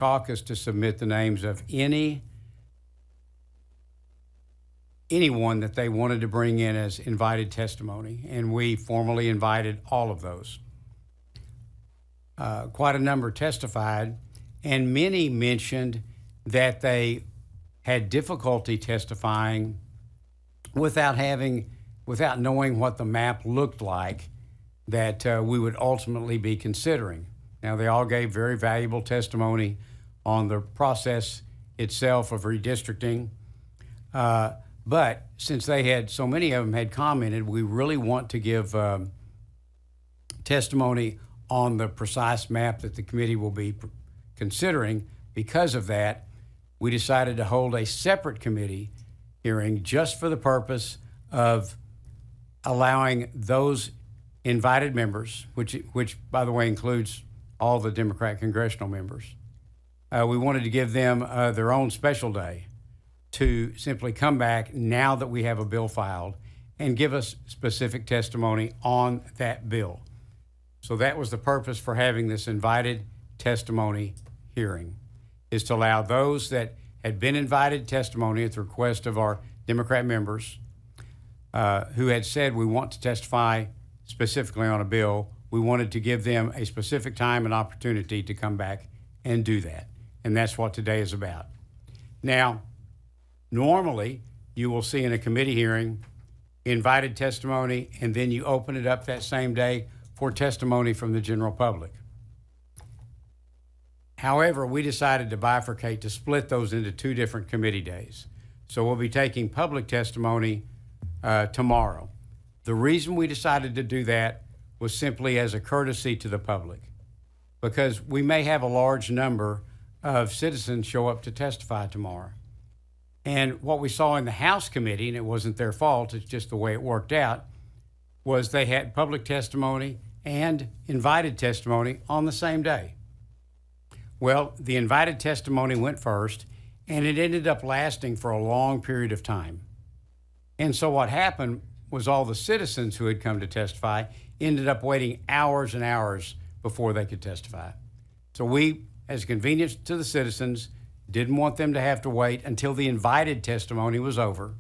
caucus to submit the names of anyone that they wanted to bring in as invited testimony, and we formally invited all of those. Quite a number testified, and many mentioned that they had difficulty testifying without knowing what the map looked like that we would ultimately be considering. Now, they all gave very valuable testimony on the process itself of redistricting. But since so many of them had commented, we really want to give testimony on the precise map that the committee will be considering. Because of that, we decided to hold a separate committee hearing just for the purpose of allowing those invited members, which by the way includes all the Democrat congressional members. We wanted to give them their own special day to simply come back now that we have a bill filed and give us specific testimony on that bill. So that was the purpose for having this invited testimony hearing, is to allow those that had been invited testimony at the request of our Democrat members who had said we want to testify specifically on a bill. We wanted to give them a specific time and opportunity to come back and do that. And that's what today is about. Now, normally you will see in a committee hearing invited testimony, and then you open it up that same day for testimony from the general public. However, we decided to bifurcate, to split those into two different committee days. So we'll be taking public testimony tomorrow. The reason we decided to do that was simply as a courtesy to the public, because we may have a large number of citizens show up to testify tomorrow. And what we saw in the House committee, and it wasn't their fault, it's just the way it worked out, was they had public testimony and invited testimony on the same day. Well, the invited testimony went first, and it ended up lasting for a long period of time. And so what happened was all the citizens who had come to testify ended up waiting hours and hours before they could testify. So we, as a convenience to the citizens, didn't want them to have to wait until the invited testimony was over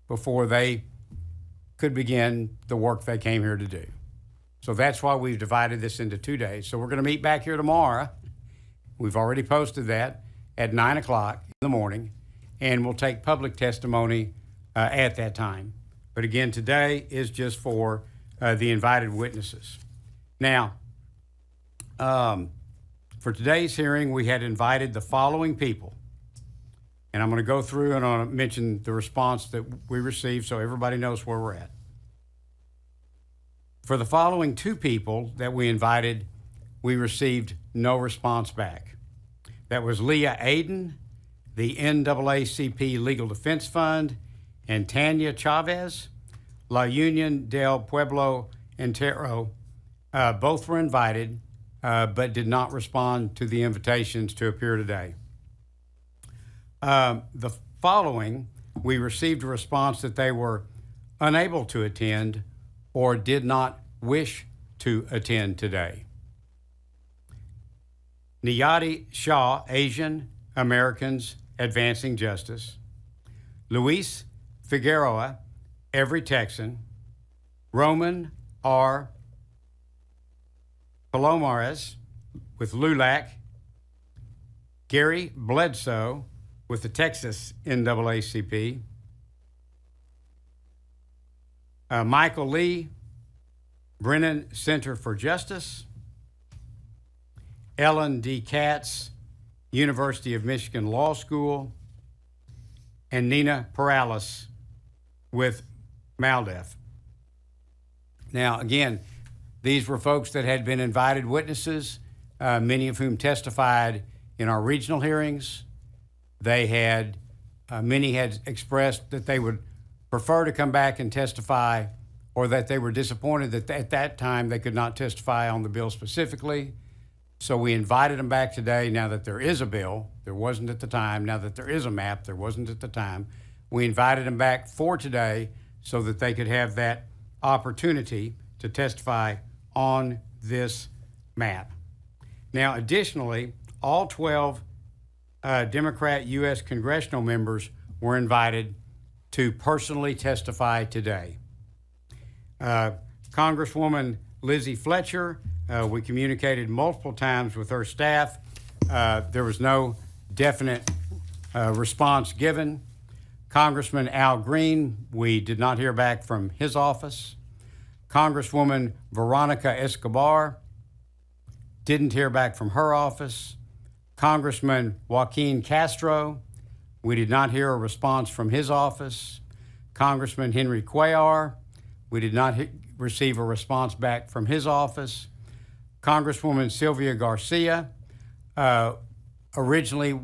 before they could begin the work they came here to do. So that's why we've divided this into 2 days. So we're going to meet back here tomorrow. We've already posted that at 9 o'clock in the morning, and we'll take public testimony at that time. But again, today is just for the invited witnesses. Now, for today's hearing, we had invited the following people. And I'm going to go through and I'm going to mention the response that we received so everybody knows where we're at. For the following two people that we invited, we received no response back. That was Leah Aden, the NAACP Legal Defense Fund, and Tanya Chavez, La Union del Pueblo Entero. Both were invited, but did not respond to the invitations to appear today. The following, we received a response that they were unable to attend or did not wish to attend today. Niyati Shah, Asian Americans Advancing Justice. Luis Figueroa, Every Texan. Roman R. Palomares with LULAC. Gary Bledsoe with the Texas NAACP. Michael Lee, Brennan Center for Justice. Ellen D. Katz, University of Michigan Law School. And Nina Perales with MALDEF. Now, again, these were folks that had been invited witnesses, many of whom testified in our regional hearings. They had, many had expressed that they would prefer to come back and testify, or that they were disappointed that at that time they could not testify on the bill specifically. So we invited them back today now that there is a bill. There wasn't at the time. Now that there is a map, there wasn't at the time. We invited them back for today so that they could have that opportunity to testify on this map. Now, additionally, all 12 Democrat U.S. congressional members were invited to personally testify today. Congresswoman Lizzie Fletcher, we communicated multiple times with her staff. There was no definite response given. Congressman Al Green, we did not hear back from his office. Congresswoman Veronica Escobar, didn't hear back from her office. Congressman Joaquin Castro, we did not hear a response from his office. Congressman Henry Cuellar, we did not receive a response back from his office. Congresswoman Sylvia Garcia, originally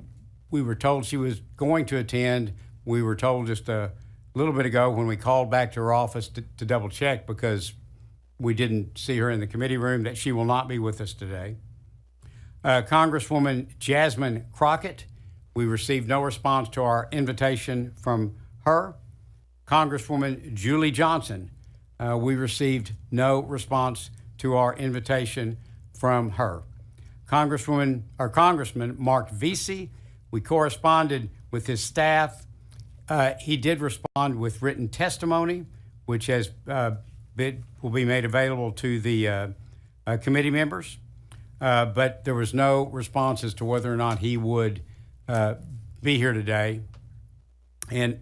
we were told she was going to attend. We were told just a little bit ago when we called back to her office to double check, because we didn't see her in the committee room, that she will not be with us today. Congresswoman Jasmine Crockett, we received no response to our invitation from her. Congresswoman Julie Johnson, we received no response to our invitation from her. Congressman Mark Vesey, we corresponded with his staff. He did respond with written testimony, which will be made available to the committee members, but there was no response as to whether or not he would be here today, and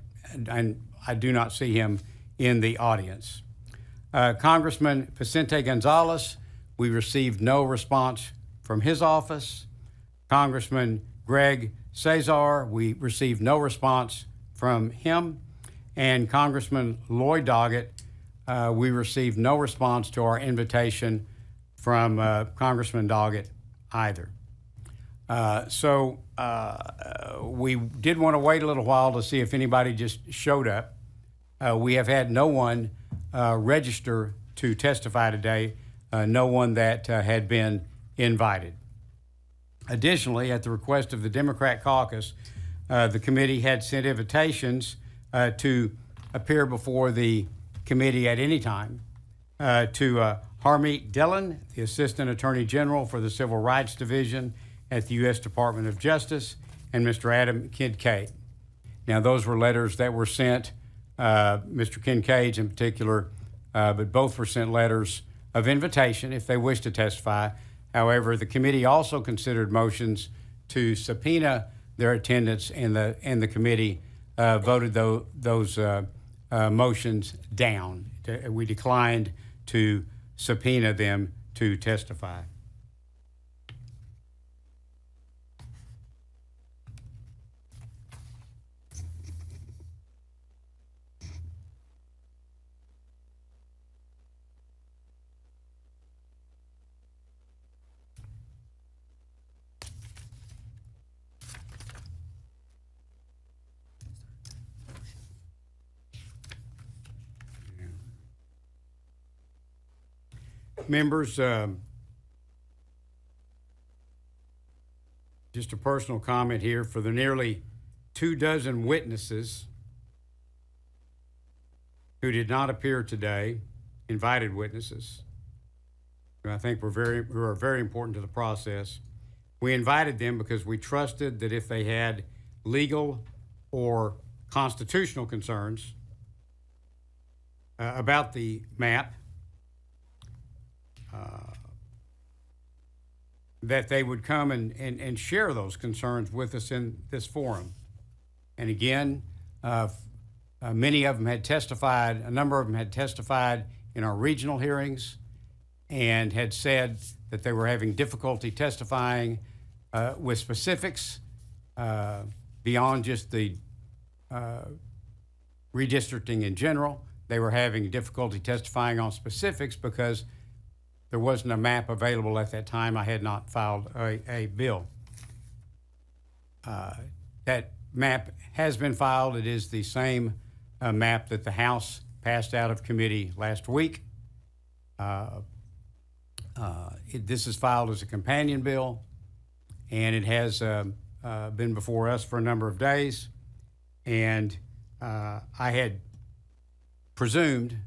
I do not see him in the audience. Congressman Vicente Gonzalez, we received no response from his office. Congressman Greg Cesar, we received no response from him. And Congressman Lloyd Doggett, we received no response to our invitation from Congressman Doggett either. So we did want to wait a little while to see if anybody just showed up. We have had no one register to testify today, no one that had been invited. Additionally, at the request of the Democrat caucus, the committee had sent invitations to appear before the committee at any time to Harmeet Dillon, the Assistant Attorney General for the Civil Rights Division at the U.S. Department of Justice, and Mr. Adam Kincaid. Now, those were letters that were sent, Mr. Kincaid's in particular, but both were sent letters of invitation if they wish to testify. However, the committee also considered motions to subpoena their attendance, and the committee voted those motions down. We declined to subpoena them to testify. Members, just a personal comment here. For the nearly 24 witnesses who did not appear today, invited witnesses, who I think who are very important to the process, we invited them because we trusted that if they had legal or constitutional concerns about the map, that they would come and share those concerns with us in this forum. And again, many of them had testified, a number of them had testified in our regional hearings and had said that they were having difficulty testifying with specifics beyond just the redistricting in general. They were having difficulty testifying on specifics because there wasn't a map available at that time. I had not filed a bill. That map has been filed. It is the same map that the House passed out of committee last week. This is filed as a companion bill, and it has been before us for a number of days. And I had presumed,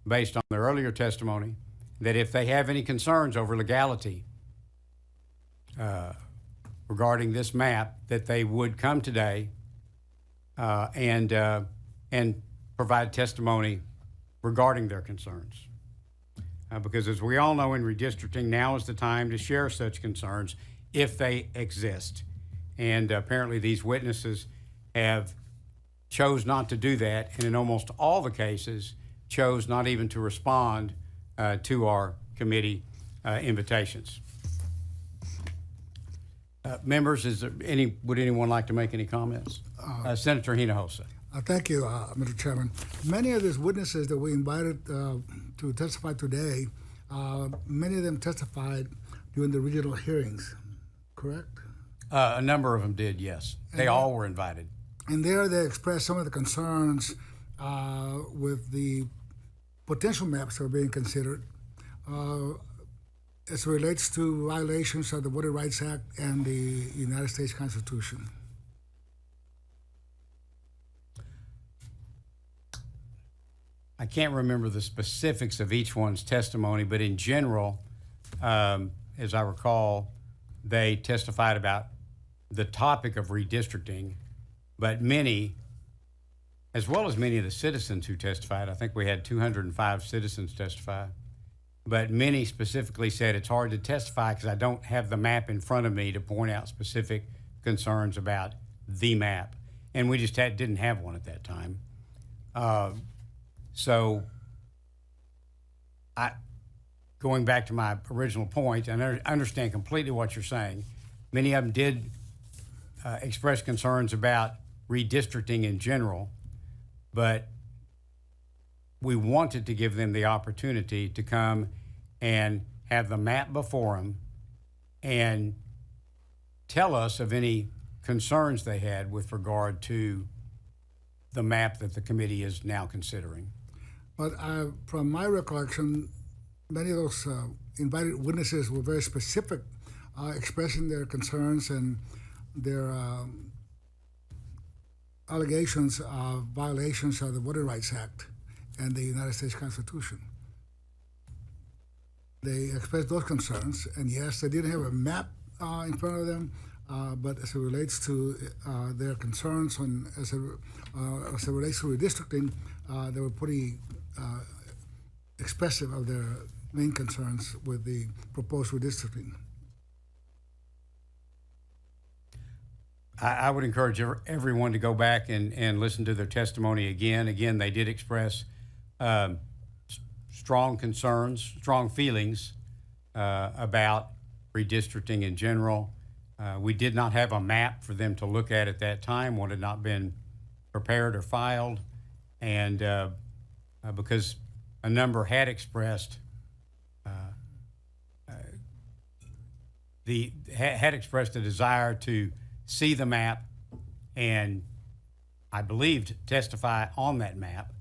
based on their earlier testimony, that if they have any concerns over legality, regarding this map, that they would come today and provide testimony regarding their concerns. Because as we all know in redistricting, now is the time to share such concerns if they exist. And apparently these witnesses have chose not to do that, and in almost all the cases chose not even to respond to our committee invitations. Members, would anyone like to make any comments? Senator Hinojosa. Thank you, Mr. Chairman. Many of these witnesses that we invited to testify today, many of them testified during the regional hearings, correct? A number of them did, yes. They all were invited. And there they expressed some of the concerns with the potential maps that are being considered as it relates to violations of the Voting Rights Act and the United States Constitution. I can't remember the specifics of each one's testimony, but in general, as I recall, they testified about the topic of redistricting, but many, as well as many of the citizens who testified, I think we had 205 citizens testify, but many specifically said it's hard to testify because I don't have the map in front of me to point out specific concerns about the map. And we just didn't have one at that time. So going back to my original point, and I understand completely what you're saying. Many of them did express concerns about redistricting in general, but we wanted to give them the opportunity to come and have the map before them and tell us of any concerns they had with regard to the map that the committee is now considering. But from my recollection, many of those invited witnesses were very specific, expressing their concerns and their allegations of violations of the Voting Rights Act and the United States Constitution. They expressed those concerns, and yes, they didn't have a map in front of them, but as it relates to their concerns and as it relates to redistricting, they were pretty expressive of their main concerns with the proposed redistricting. I would encourage everyone to go back and listen to their testimony again. Again, they did express strong concerns, strong feelings about redistricting in general. We did not have a map for them to look at that time. One had not been prepared or filed, and because a number had expressed a desire to see the map and I believed testify on that map.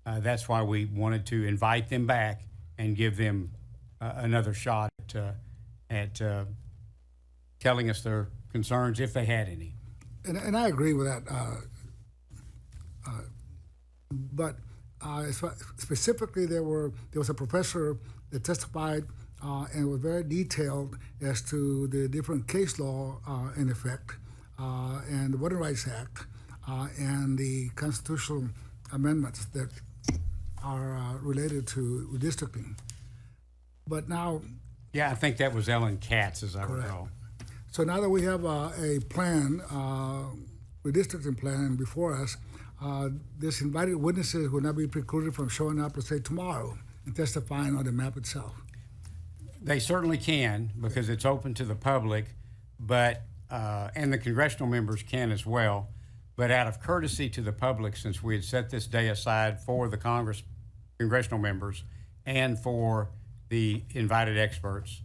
That's why we wanted to invite them back and give them another shot at telling us their concerns if they had any. And I agree with that. But specifically, there was a professor that testified and was very detailed as to the different case law in effect, and the Voting Rights Act, and the constitutional amendments that are related to redistricting. But now... Yeah, I think that was Ellen Katz, as I recall. So now that we have a plan, redistricting plan before us, this invited witnesses will not be precluded from showing up, let's say, tomorrow and testifying on the map itself. They certainly can, because it's open to the public, but and the congressional members can as well. But out of courtesy to the public, since we had set this day aside for the congressional members and for the invited experts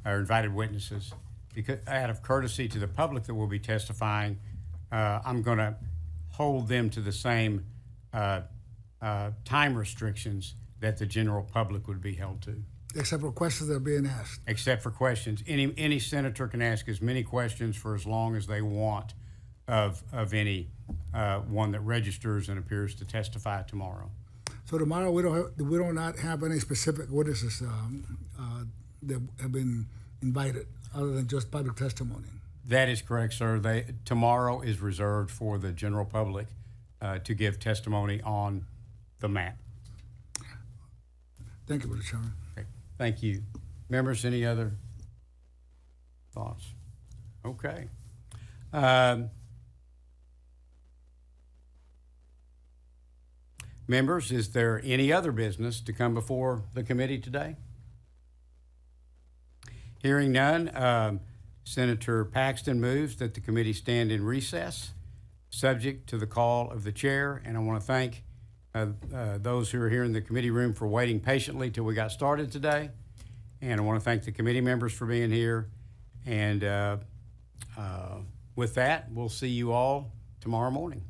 or invited witnesses, because out of courtesy to the public that will be testifying, I'm going to hold them to the same time restrictions that the general public would be held to. Except for questions that are being asked. Except for questions. Any senator can ask as many questions for as long as they want of any one that registers and appears to testify tomorrow. So tomorrow we do not have any specific witnesses that have been invited other than just public testimony. That is correct, sir. Tomorrow is reserved for the general public to give testimony on the map. Thank you, Mr. Chairman. Okay. Thank you. Members, any other thoughts? Okay. Members, is there any other business to come before the committee today? Hearing none, Senator Paxton moves that the committee stand in recess, subject to the call of the chair. And I want to thank those who are here in the committee room for waiting patiently till we got started today. And I want to thank the committee members for being here. And with that, we'll see you all tomorrow morning.